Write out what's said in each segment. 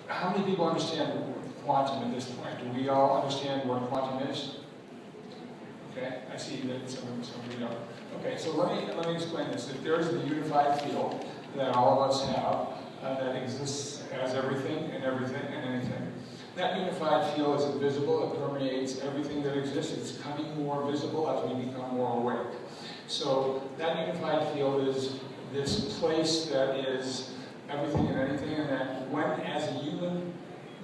how many people understand quantum at this point? Do we all understand what quantum is? Okay, I see that some of you don't. Okay, so let me explain this. If there's the unified field that all of us have, that exists as everything and everything and anything. That unified field is invisible. It permeates everything that exists. It's becoming more visible as we become more awake. So that unified field is this place that is everything and anything, and that when, as a human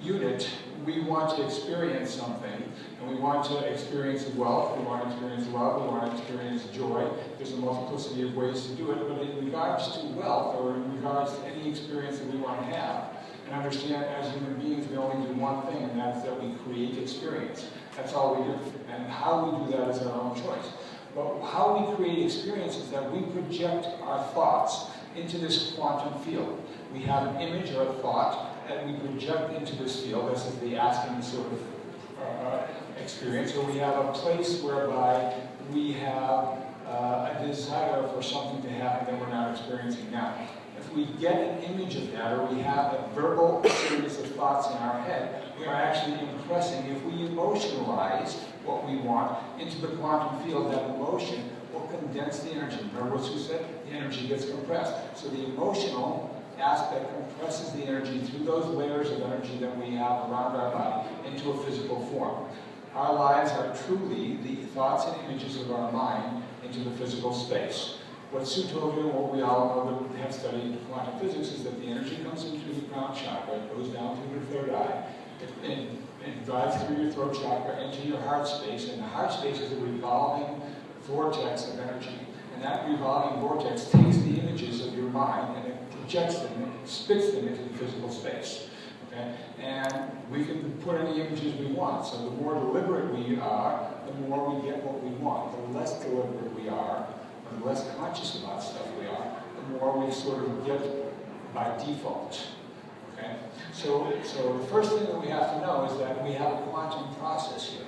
unit, we want to experience something, and we want to experience wealth, we want to experience love, we want to experience joy. There's a multiplicity of ways to do it, but in regards to wealth, or in regards to any experience that we want to have, and understand as human beings we only do one thing, and that's that we create experience. That's all we do. And how we do that is our own choice. But how we create experience is that we project our thoughts into this quantum field. We have an image or a thought that we project into this field. This is the asking sort of experience. Or we have a place whereby we have a desire for something to happen that we're not experiencing now. If we get an image of that, or we have a verbal series of thoughts in our head, we are actually impressing. If we emotionalize what we want into the quantum field, that emotion will condense the energy. Remember what Sue said? The energy gets compressed. So the emotional aspect compresses the energy through those layers of energy that we have around our body into a physical form. Our lives are truly the thoughts and images of our mind into the physical space. What Sue told you, and what we all know that have studied quantum physics, is that the energy comes in through the crown chakra, it goes down through the third eye, it drives through your throat chakra into your heart space, and the heart space is a revolving vortex of energy. And that revolving vortex takes the images of your mind and it projects them, it spits them into the physical space. Okay? And we can put any images we want. So the more deliberate we are, the more we get what we want. The less deliberate we are, or the less conscious about stuff we are, the more we sort of get by default. Okay? So the first thing that we have to know is that we have a quantum process here.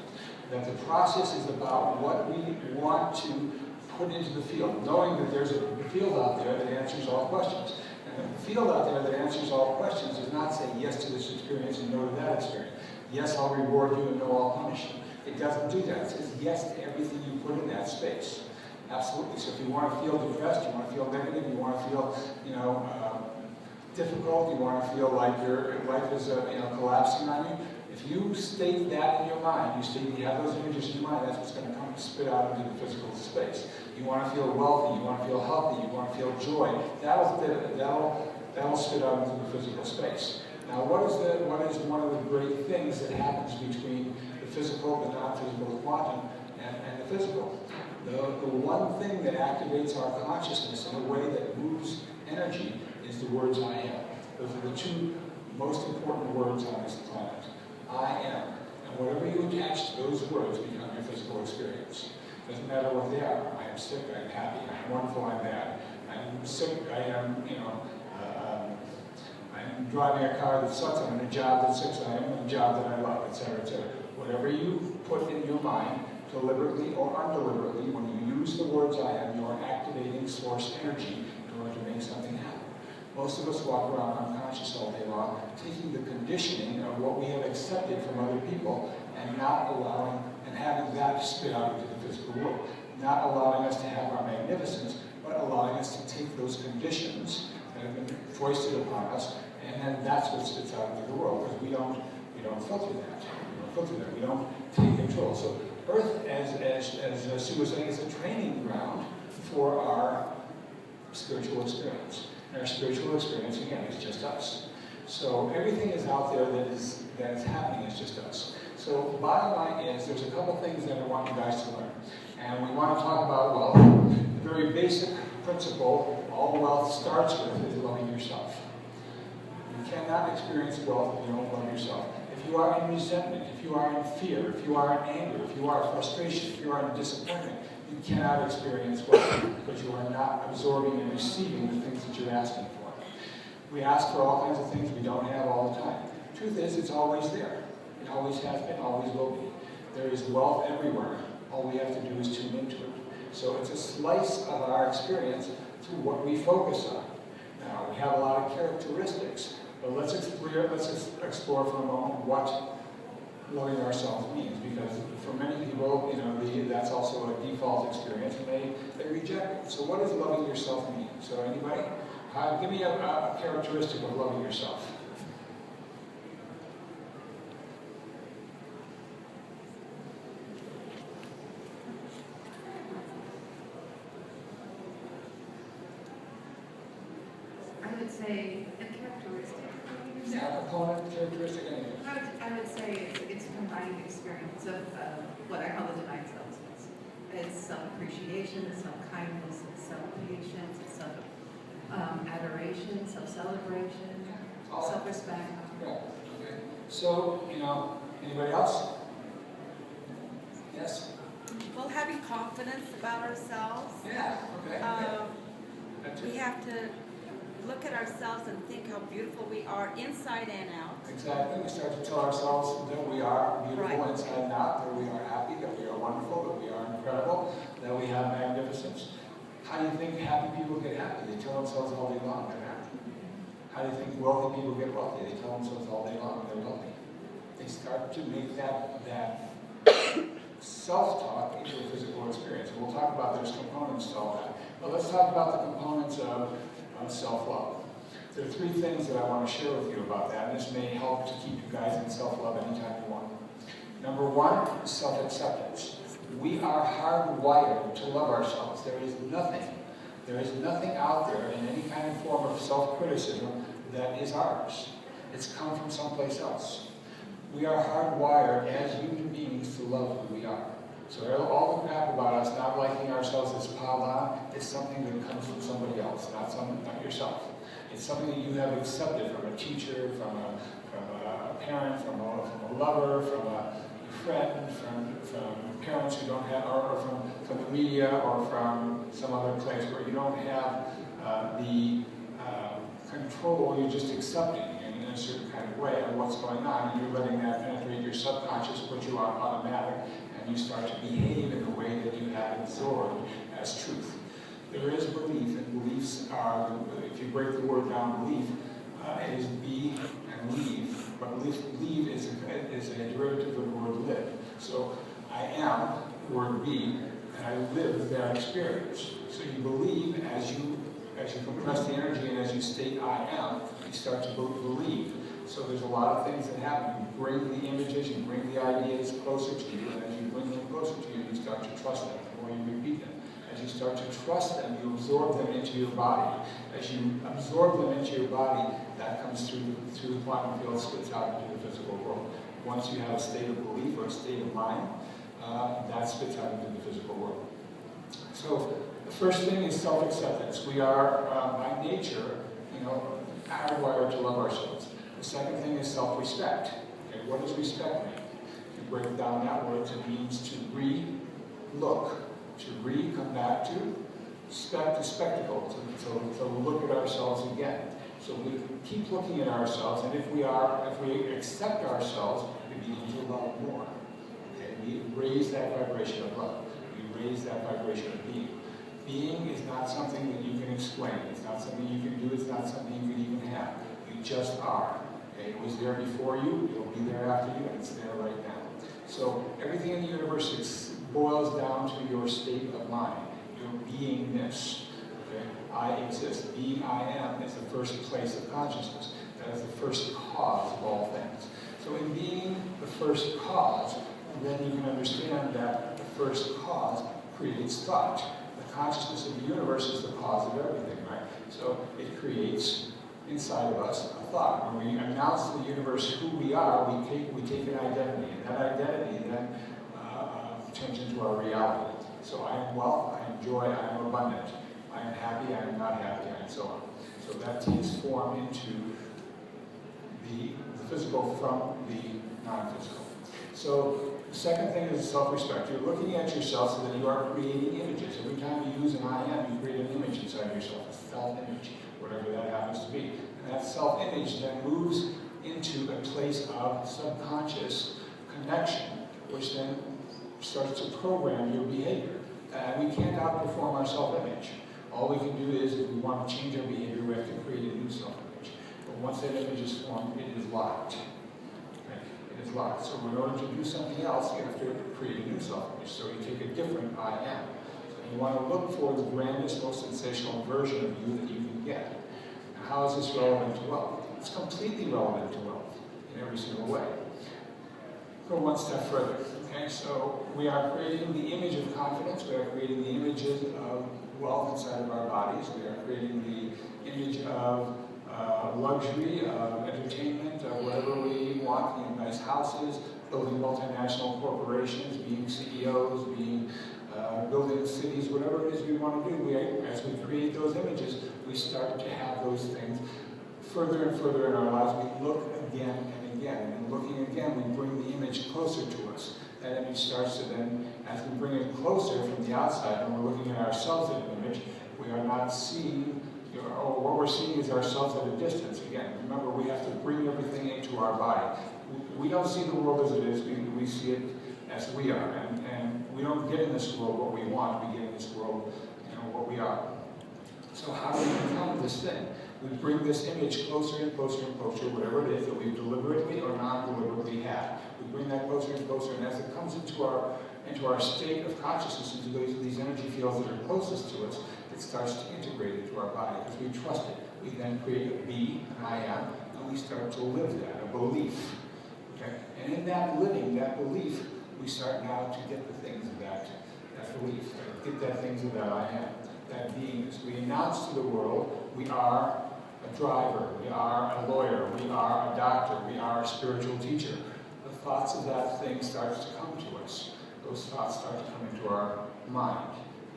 That the process is about what we want to put into the field, knowing that there's a field out there that answers all questions. And the field out there that answers all questions does not say yes to this experience and no to that experience. Yes, I'll reward you and no, I'll punish you. It doesn't do that. It says yes to everything you put in that space. Absolutely. So if you want to feel depressed, you want to feel negative, you want to feel, difficult, you want to feel like your life is, collapsing on you, if you state that in your mind, you have those images in your mind, that's what's going to come spit out into the physical space. You want to feel wealthy, you want to feel healthy, you want to feel joy. That'll spit out into the physical space. Now, what is one of the great things that happens between the physical, the non-physical, the quantum, and the physical? The one thing that activates our consciousness in a way that moves energy is the words I am. Those are the two most important words on this planet. I am. And whatever you attach to those words become your physical experience. Doesn't matter what they are. I am sick, I am happy, I am wonderful, I am bad. I'm sick, I am, I'm driving a car that sucks, I'm in a job that sucks, I am in a job that I love, etc., etc. Whatever you put in your mind, deliberately or undeliberately, when you use the words I am, you are activating source energy in order to make something happen. Most of us walk around unconscious all day long, taking the conditioning of what we have accepted from other people and not allowing, and having that spit out into the physical world. Not allowing us to have our magnificence, but allowing us to take those conditions that have been foisted upon us, and then that's what spits out into the world, because we don't filter that. We don't take control. So Earth, as Sue was saying, is a training ground for our spiritual experience. And our spiritual experience, again, is just us. So everything is out there that is happening is just us. So bottom line is, there's a couple things that I want you guys to learn. And we want to talk about wealth. The very basic principle all wealth starts with is loving yourself. You cannot experience wealth if you don't love yourself. If you are in resentment, if you are in fear, if you are in anger, if you are in frustration, if you are in disappointment, you cannot experience wealth because you are not absorbing and receiving the things that you're asking for. We ask for all kinds of things we don't have all the time. Truth is, it's always there. It always has been, always will be. There is wealth everywhere. All we have to do is tune into it. So it's a slice of our experience through what we focus on. Now, we have a lot of characteristics, but let's explain let's just explore for a moment what loving ourselves means, because for many people, you know, that's also a default experience, and they reject it. So what does loving yourself mean? So anybody? Give me a characteristic of loving yourself. I would say a characteristic. Yeah, a component, characteristic, anything. I would say it's a combined experience of what I call the divine self. It's self-appreciation, it's self-kindness, it's self-patience, it's self-adoration, self-celebration, self-respect. Yeah, okay. So, you know, anybody else? Yes? Well, having confidence about ourselves. Yeah, okay. We have to look at ourselves and think how beautiful we are inside and out. Exactly. We start to tell ourselves that we are beautiful Right. inside and out, that we are happy, that we are wonderful, that we are incredible, that we have magnificence. How do you think happy people get happy? They tell themselves all day long they're happy. How do you think wealthy people get wealthy? They tell themselves all day long they're wealthy. They start to make that self-talk into a physical experience. And we'll talk about there's components to all that. But let's talk about the components of self-love. There are three things that I want to share with you about that, and this may help to keep you guys in self-love anytime you want. Number one is self-acceptance. We are hardwired to love ourselves. There is nothing out there in any kind of form of self-criticism that is ours. It's come from someplace else. We are hardwired as human beings to love who we are. So all the crap about us not liking ourselves is piled on. It's something that comes from somebody else, not yourself. It's something that you have accepted from a teacher, from a parent, from a lover, from a friend, from parents who don't have, or from the media, or from some other place where you don't have the control. You're just accepting in a certain kind of way of what's going on, and you're letting that penetrate your subconscious, put you on automatic, and you start to behave in a way that you have absorbed as truth. There is belief, and beliefs are, if you break the word down, belief is be and leave, but leave is a derivative of the word live. So I am, the word be, and I live that experience. So you believe as you compress the energy and as you state I am, you start to believe. So there's a lot of things that happen. You bring the images, you bring the ideas closer to you, and as you bring them closer to you, you start to trust them, the more you repeat them. As you start to trust them, you absorb them into your body. As you absorb them into your body, that comes through the quantum field, splits out into the physical world. Once you have a state of belief or a state of mind, that spits out into the physical world. So the first thing is self-acceptance. We are, by nature, hardwired to love ourselves. The second thing is self-respect. Okay, what does respect mean? If you break down that word, it means to re-look. To come back to spectacle, to look at ourselves again. So we keep looking at ourselves, and if we accept ourselves, we begin to love more. Okay? We raise that vibration of love. We raise that vibration of being. Being is not something that you can explain. It's not something you can do. It's not something you can even have. You just are. Okay? It was there before you. It will be there after you, and it's there right now. So everything in the universe boils down to your state of mind, your beingness. Okay? I exist. Being I am is the first place of consciousness. That is the first cause of all things. So in being the first cause, then you can understand that the first cause creates thought. The consciousness of the universe is the cause of everything, right? So it creates inside of us a thought. When we announce to the universe who we are, we take an identity, and that identity then turns into our reality. So I am wealth, I am joy, I am abundant. I am happy, I am not happy, and so on. So that takes form into the physical from the non-physical. So the second thing is self-respect. You're looking at yourself so that you are creating images. Every time you use an I am, you create an image inside yourself, a self-image, whatever that happens to be. And that self-image then moves into a place of subconscious connection, which then starts to program your behavior. We can't outperform our self-image. All we can do is, if we want to change our behavior, we have to create a new self-image. But But once that image is formed, it is locked. Okay? It is locked. So in order to do something else, you have to create a new self-image. So you take a different I am. And you want to look for the grandest, most sensational version of you that you can get. Now, how is this relevant to wealth? It's completely relevant to wealth in every single way. Go one step further. Okay, so we are creating the image of confidence. We are creating the images of wealth inside of our bodies. We are creating the image of luxury, of entertainment, of whatever we want, you know, nice houses, building multinational corporations, being CEOs, building cities, whatever it is we want to do. As we create those images, we start to have those things further and further in our lives. We look again and again, and looking again, we bring the image closer to us. That image starts to then, as we bring it closer from the outside, and we're looking at ourselves in an image, we are not seeing, or what we're seeing is ourselves at a distance. Again, remember, we have to bring everything into our body. We don't see the world as it is, we see it as we are. And we don't get in this world what we want, we get in this world, you know, what we are. So how do we become this thing? We bring this image closer and closer and closer, whatever it is that we've deliberately or non-deliberately had. We bring that closer and closer, and as it comes into our state of consciousness, into these energy fields that are closest to us, it starts to integrate into our body because we trust it. We then create a be, an I am, and we start to live that, a belief. Okay? And in that living, that belief, we start now to get the things of that belief, right? Get that things of that I am, that beingness. We announce to the world we are a driver, we are a lawyer, we are a doctor, we are a spiritual teacher. The thoughts of that thing starts to come to us. Those thoughts start to come into our mind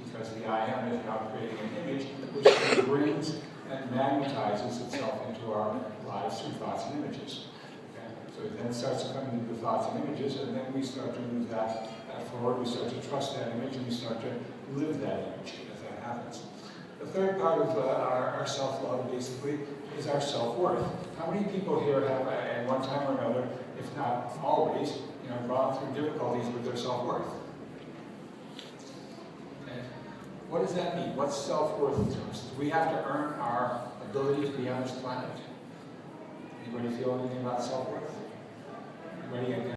because the I am is now creating an image which then brings and magnetizes itself into our lives through thoughts and images. Okay? So it then starts to come into the thoughts and images, and then we start to move that forward. We start to trust that image, and we start to live that image as that happens. The third part of our self-love, basically, is our self-worth. How many people here have, at one time or another, if not always, you know, gone through difficulties with their self-worth? Okay. What does that mean? What's self-worth to us? Do we have to earn our ability to be on this planet? Anybody feel anything about self-worth? Anybody